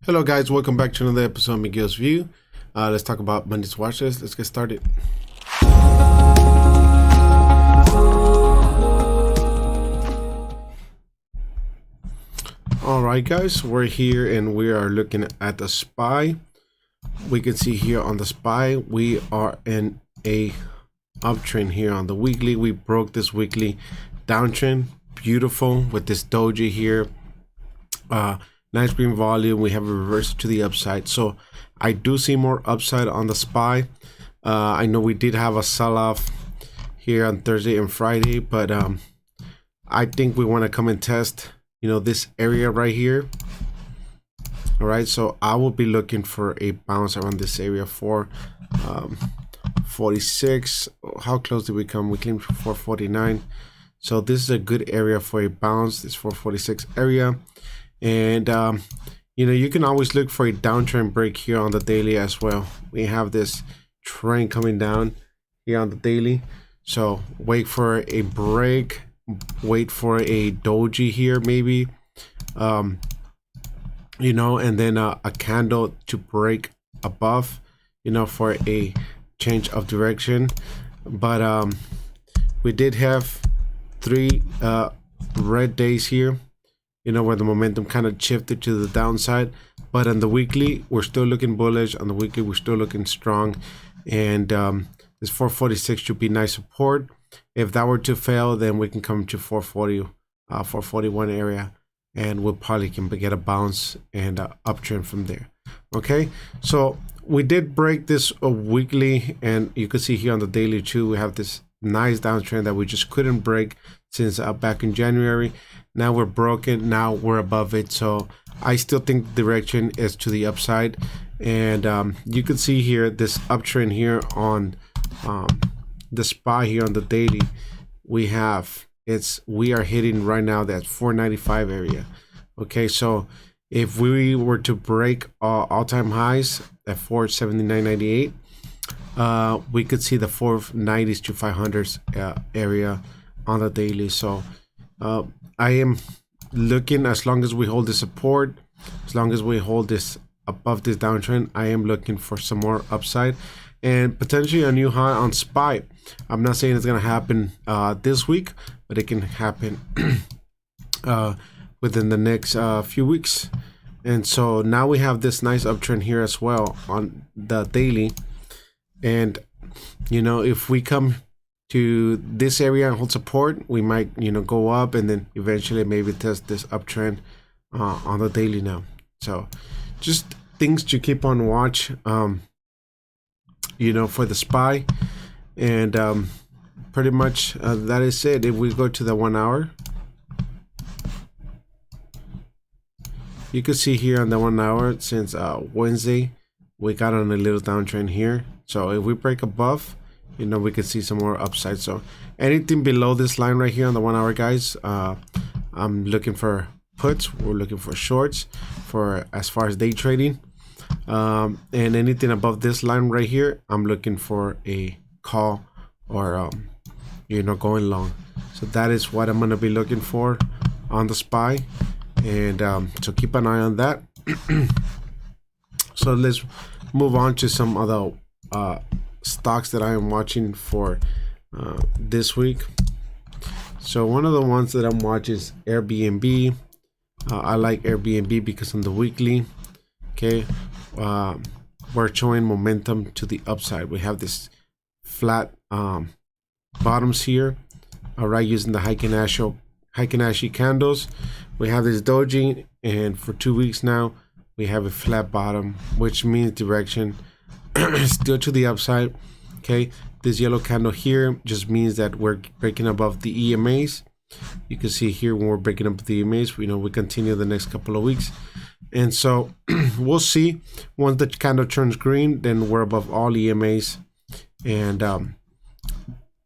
Hello guys, welcome back to another episode of Miguel's View. Let's talk about Monday's watch list. Let's get started. Alright guys, we're here and we are looking at the SPY. We can see here on the SPY, we are in a uptrend here on the weekly. We broke this weekly downtrend. Beautiful with this doji here. Nice green volume. We have a reversal to the upside, so I do see more upside on the SPY. I know we did have a sell-off here on Thursday and Friday, but I think we want to come and test, this area right here. All right, so I will be looking for a bounce around this area for 46. How close did we come? We came to 449. So this is a good area for a bounce. This 446 area. And you can always look for a downtrend break here on the daily as well. We have this trend coming down here on the daily, so wait for a break, wait for a doji here maybe, and then a candle to break above, for a change of direction. But we did have 3 red days here, where the momentum kind of shifted to the downside. But on the weekly, we're still looking bullish. On the weekly, we're still looking strong. And this 446 should be nice support. If that were to fail, then we can come to 440, 441 area, and we'll probably can get a bounce and uptrend from there. Okay, so we did break this weekly, and you can see here on the daily too, we have this nice downtrend that we just couldn't break since back in January. Now we're broken, now we're above it, so I still think the direction is to the upside. And you can see here this uptrend here on the SPY here on the daily. We are hitting right now that 495 area. Okay, so if we were to break all-time highs at 479.98, we could see the 490s to 500s area on the daily. So I am looking, as long as we hold the support, as long as we hold this above this downtrend, I am looking for some more upside and potentially a new high on SPY. I'm not saying it's going to happen this week, but it can happen within the next few weeks. And so now we have this nice uptrend here as well on the daily. And if we come to this area and hold support, we might go up and then eventually maybe test this uptrend on the daily now. So just things to keep on watch, for the SPY. And pretty much that is it. If we go to the 1 hour, you can see here on the 1 hour since Wednesday we got on a little downtrend here. So if we break above, we can see some more upside. So anything below this line right here on the 1 hour, guys, I'm looking for puts. We're looking for shorts for as far as day trading. And anything above this line right here, I'm looking for a call or going long. So that is what I'm going to be looking for on the SPY. And so keep an eye on that. So let's move on to some other stocks that I am watching for this week. So one of the ones that I'm watching is Airbnb. I like Airbnb because on the weekly, okay, we're showing momentum to the upside. We have this flat bottoms here, all right, using the Heikin Ashi candles. We have this doji, and for 2 weeks now we have a flat bottom, which means direction still to the upside. Okay, this yellow candle here just means that we're breaking above the EMAs. You can see here when we're breaking up the EMAs, we continue the next couple of weeks. And so we'll see, once the candle turns green, then we're above all EMAs. And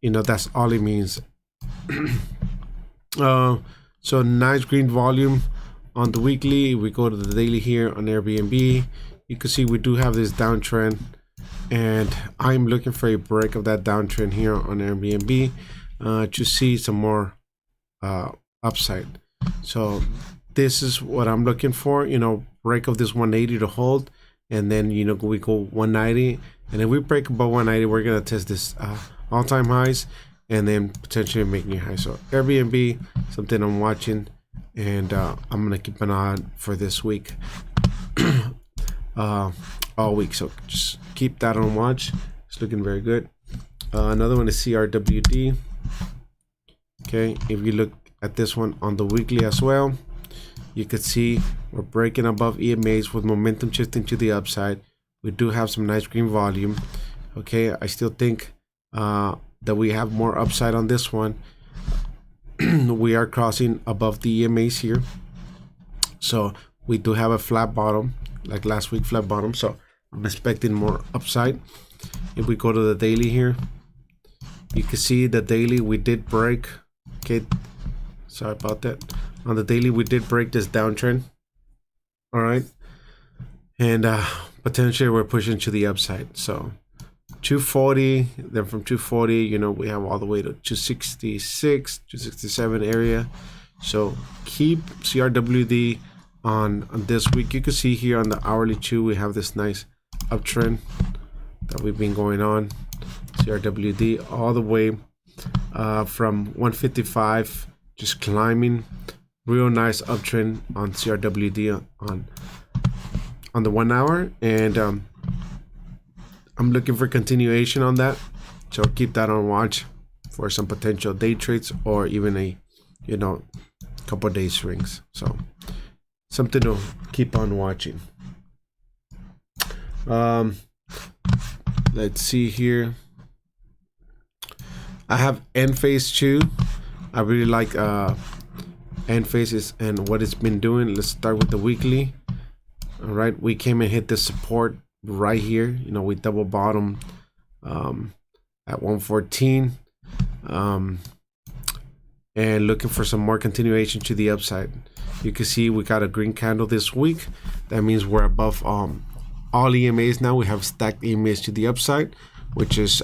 that's all it means. So nice green volume on the weekly. We go to the daily here on Airbnb. You can see we do have this downtrend, and I'm looking for a break of that downtrend here on Airbnb to see some more upside. So this is what I'm looking for, break of this 180 to hold, and then you know we go 190, and if we break above 190, we're gonna test this all-time highs, and then potentially making it high. So Airbnb, something I'm watching, and I'm gonna keep an eye on for this week, all week. So just keep that on watch. It's looking very good. Another one is CRWD. Okay, if you look at this one on the weekly as well, you could see we're breaking above EMAs with momentum shifting to the upside. We do have some nice green volume. Okay, I still think that we have more upside on this one. We are crossing above the EMAs here, so we do have a flat bottom, like last week flat bottom. So I'm expecting more upside. If we go to the daily here, you can see the daily we did break. Okay, sorry about that. On the daily we did break this downtrend. All right, and potentially we're pushing to the upside. So 240, then from 240, you know, we have all the way to 266, 267 area. So keep CRWD on this week. You can see here on the hourly too, we have this nice uptrend that we've been going on. CRWD all the way from 155, just climbing. Real nice uptrend on CRWD on the 1 hour, and I'm looking for continuation on that. So keep that on watch for some potential day trades, or even a, you know, couple day swings. So something to keep on watching. Let's see here. I have NVDA 2. I really like NVDA and what it's been doing. Let's start with the weekly. All right, we came and hit the support right here. You know, we double bottom at 114, and looking for some more continuation to the upside. You can see we got a green candle this week. That means we're above all EMAs now. We have stacked EMAs to the upside, which is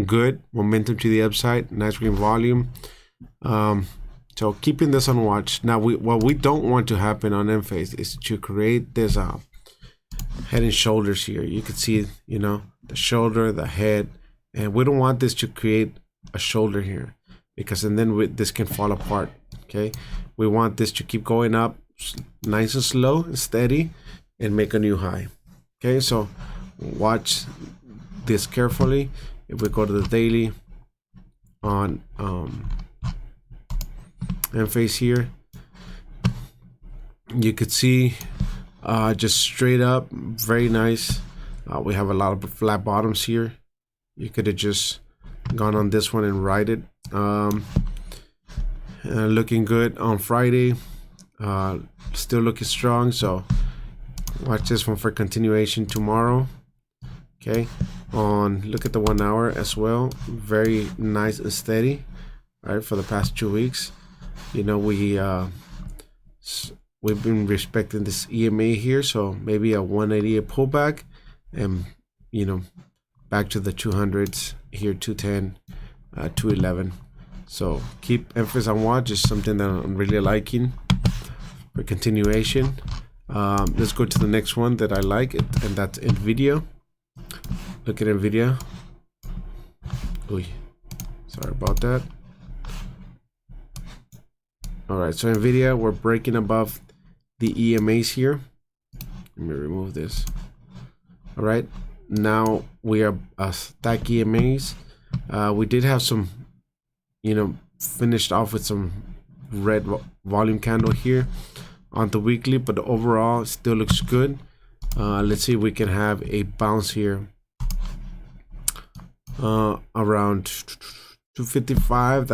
good momentum to the upside. Nice green volume. So keeping this on watch. Now what we don't want to happen on NVDA is to create this head and shoulders here. You can see, you know, the shoulder, the head, and we don't want this to create a shoulder here, because and then this can fall apart. Okay, we want this to keep going up nice and slow and steady and make a new high. Okay, so watch this carefully. If we go to the daily on NVDA here, you could see just straight up, very nice. We have a lot of flat bottoms here. You could have just gone on this one and ride it. Looking good on Friday. Still looking strong, so watch this one for continuation tomorrow. Okay, look at the 1 hour as well. Very nice and steady. All right, for the past 2 weeks, you know, we've been respecting this EMA here, so maybe a 188 pullback, and you know, back to the 200s here, 210, 211. So keep emphasis on watch. Is something that I'm really liking for continuation. Let's go to the next one that I like, and that's NVIDIA. Look at NVIDIA. Oy, sorry about that. All right, so NVIDIA, we're breaking above the EMAs here. Let me remove this. All right, now we are stack EMAs. We did have some, you know, finished off with some red volume candle here on the weekly, but overall still looks good. Let's see if we can have a bounce here around 255.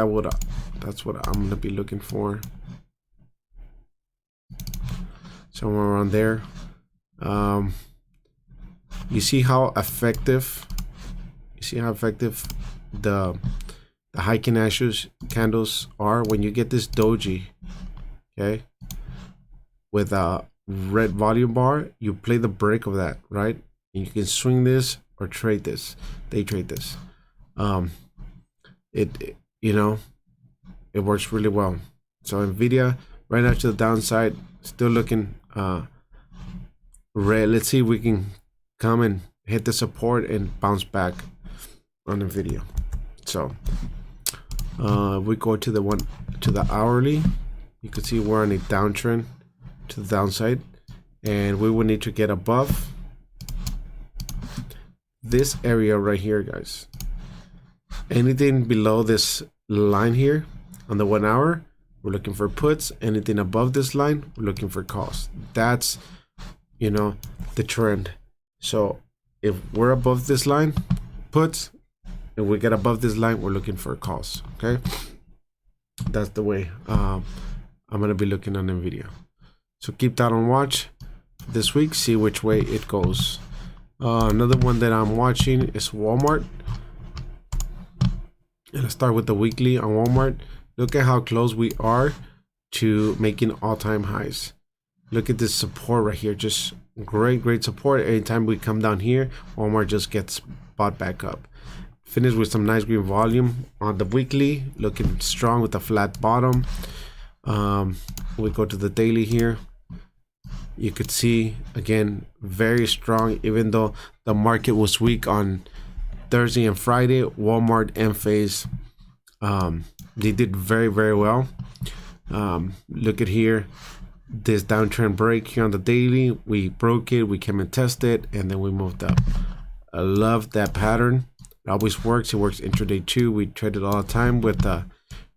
That's what I'm gonna be looking for, somewhere around there. You see how effective the Heiken Ashes candles are when you get this doji, okay, with a red volume bar. You play the break of that, right? And you can swing this or trade this, day trade this. You know, it works really well. So NVIDIA right now to the downside, still looking red. Let's see if we can come and hit the support and bounce back on the video. So we go to the hourly. You can see we're on a downtrend to the downside, and we will need to get above this area right here, guys. Anything below this line here on the 1 hour, we're looking for puts. Anything above this line, we're looking for calls. That's, you know, the trend. So if we're above this line, puts. If we get above this line, we're looking for calls. Okay, that's the way I'm gonna be looking on NVIDIA. So keep that on watch this week, see which way it goes. Another one that I'm watching is Walmart. And let's start with the weekly on Walmart. Look at how close we are to making all-time highs. Look at this support right here. Just great support. Anytime we come down here, Walmart just gets bought back up. Finish with some nice green volume on the weekly, looking strong with a flat bottom. We go to the daily here. You could see again very strong, even though the market was weak on Thursday and Friday. Walmart and FaZe, they did very well. Look at here, this downtrend break here on the daily. We broke it, we came and tested, and then we moved up. I love that pattern. It always works. It works intraday too. We trade it all the time with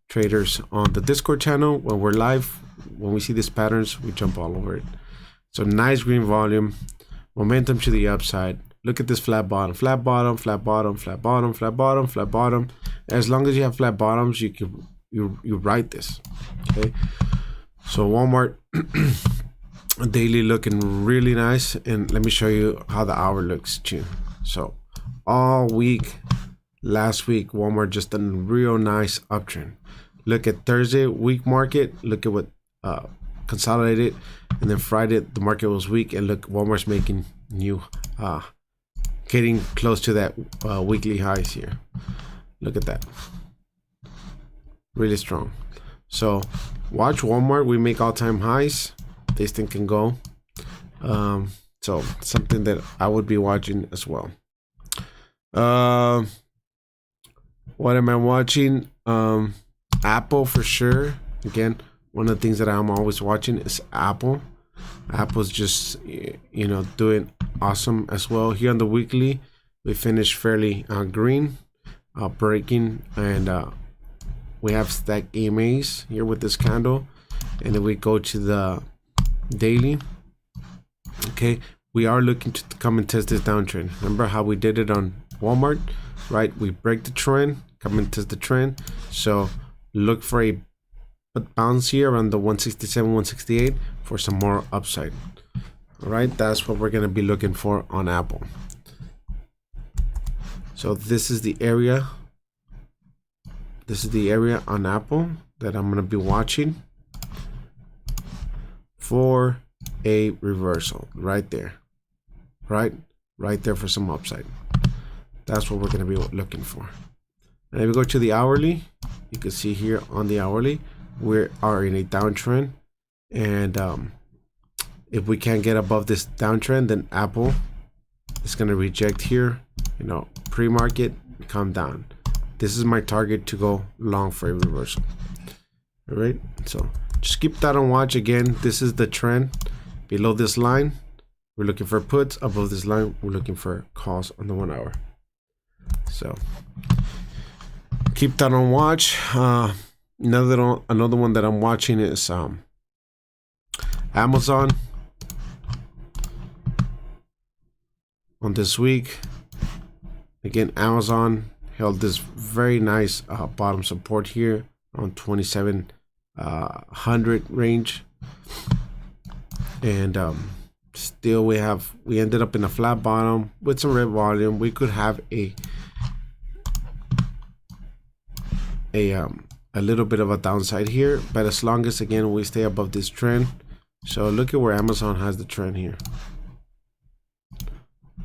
traders on the Discord channel. When we're live, when we see these patterns, we jump all over it. So nice green volume, momentum to the upside. Look at this flat bottom, flat bottom, flat bottom, flat bottom, flat bottom, flat bottom. As long as you have flat bottoms, you ride this. Okay. So Walmart daily looking really nice, and let me show you how the hour looks too. So all week, last week, Walmart just done a real nice uptrend. Look at Thursday week market. Look at what consolidated, and then Friday the market was weak, and look, Walmart's making new getting close to that weekly highs here. Look at that, really strong. So watch Walmart. We make all-time highs. This thing can go. So something that I would be watching as well. What am I watching? Apple for sure. Again, one of the things that I'm always watching is Apple. Apple's just, you know, doing awesome as well. Here on the weekly, we finished fairly green, breaking, and we have stack EMAs here with this candle, and then we go to the daily. Okay, we are looking to come and test this downtrend. Remember how we did it on Walmart, right? We break the trend, come and test the trend. So look for a bounce here around the 167, 168 for some more upside. All right, that's what we're going to be looking for on Apple. So this is the area. This is the area on Apple that I'm going to be watching for a reversal right there. Right there for some upside. That's what we're going to be looking for. And if we go to the hourly, you can see here on the hourly, we are in a downtrend, and if we can't get above this downtrend, then Apple is going to reject here, you know, pre-market, come down. This is my target to go long for a reversal. All right, so just keep that on watch. Again, this is the trend. Below this line, we're looking for puts. Above this line, we're looking for calls on the 1 hour. So keep that on watch. Another one that I'm watching is Amazon. On this week, again, Amazon held this very nice bottom support here on 2700 range, and still we ended up in a flat bottom with some red volume. We could have a little bit of a downside here, but as long as, again, we stay above this trend. So look at where Amazon has the trend here,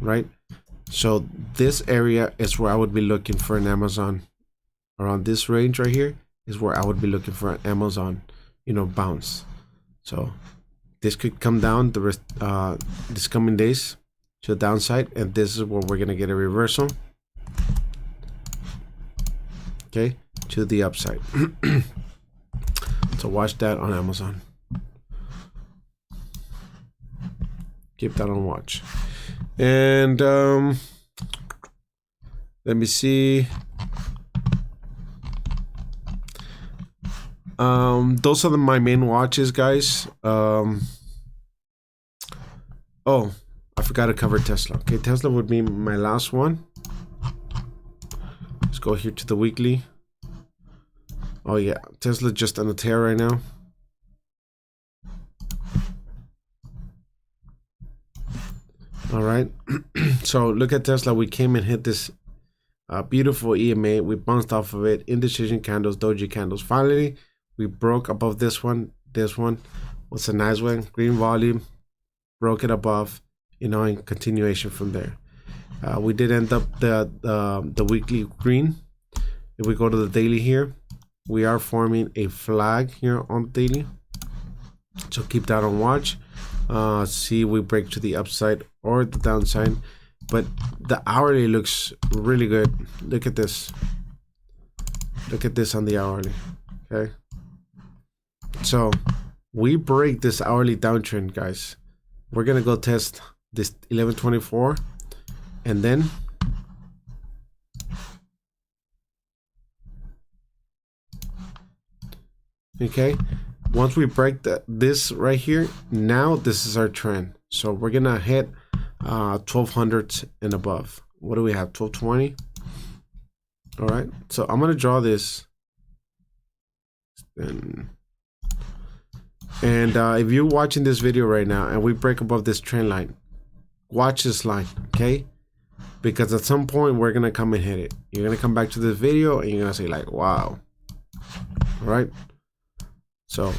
right? So this area is where I would be looking for an Amazon. Around this range right here is where I would be looking for an Amazon, you know, bounce. So this could come down the rest this coming days to the downside, and this is where we're gonna get a reversal, okay, to the upside. So watch that on Amazon. Keep that on watch. And let me see. Those are my main watches, guys. Oh, I forgot to cover Tesla. Okay, Tesla would be my last one. Let's go here to the weekly. Oh yeah, Tesla just on a tear right now. All right. So look at Tesla. We came and hit this beautiful EMA. We bounced off of it. Indecision candles, doji candles. Finally, we broke above this one. This one was a nice one. Green volume. Broke it above. You know, in continuation from there. We did end up the weekly green. If we go to the daily here, we are forming a flag here on the daily. So keep that on watch. See if we break to the upside or the downside, but the hourly looks really good. Look at this. Look at this on the hourly. Okay, so we break this hourly downtrend, guys. We're gonna go test this 1124, and then okay, once we break this right here, now this is our trend. So we're gonna hit 1200 and above. What do we have? 1220. All right, so I'm gonna draw this, and if you're watching this video right now and we break above this trend line, watch this line, okay? Because at some point we're gonna come and hit it. You're gonna come back to this video and you're gonna say like, wow. All right, so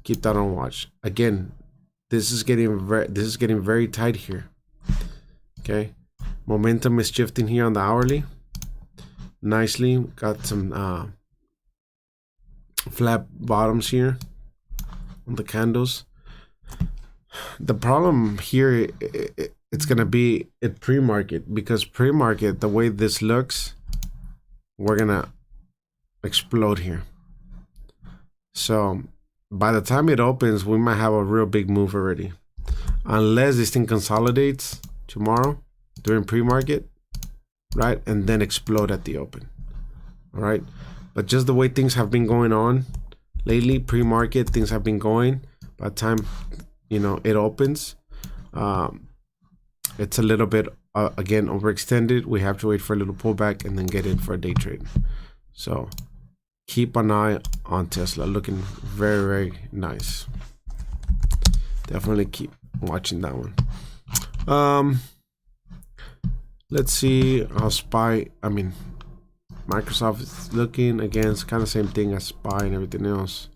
keep that on watch. Again, this is getting very tight here. Okay, momentum is shifting here on the hourly nicely. Got some flat bottoms here on the candles. The problem here, it's gonna be at pre-market, because pre-market, the way this looks, we're gonna explode here. So by the time it opens, we might have a real big move already, unless this thing consolidates tomorrow during pre-market, right, and then explode at the open. All right, but just the way things have been going on lately, pre-market things have been going, by the time you know it opens, it's a little bit again overextended. We have to wait for a little pullback and then get in for a day trade. So keep an eye on Tesla, looking very, very nice. Definitely keep watching that one. Let's see how Microsoft is looking. Again, it's kind of same thing as SPY and everything else,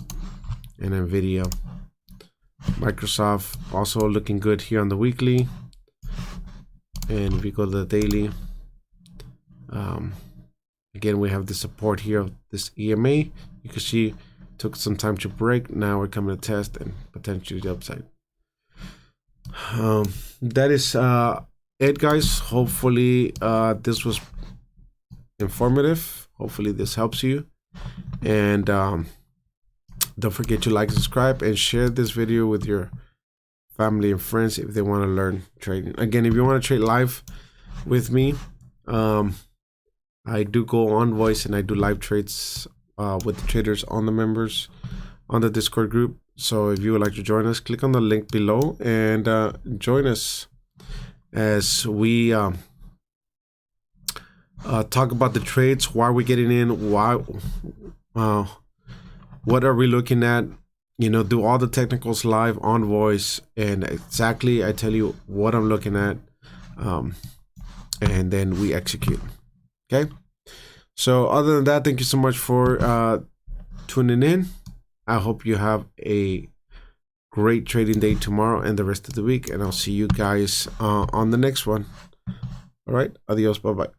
and NVIDIA. Microsoft also looking good here on the weekly, and if we go to the daily, again, we have the support here of this EMA. You can see took some time to break. Now we're coming to test and potentially the upside. That is it, guys. Hopefully this was informative. Hopefully this helps you. And don't forget to like, subscribe, and share this video with your family and friends if they want to learn trading. Again, if you want to trade live with me, I do go on voice and I do live trades with the traders on the members on the Discord group. So if you would like to join us, click on the link below and join us as we talk about the trades. Why are we getting in? Why? What are we looking at? You know, do all the technicals live on voice, and exactly I tell you what I'm looking at, and then we execute. Okay, so other than that, thank you so much for tuning in. I hope you have a great trading day tomorrow and the rest of the week, and I'll see you guys on the next one. All right, adios, bye bye.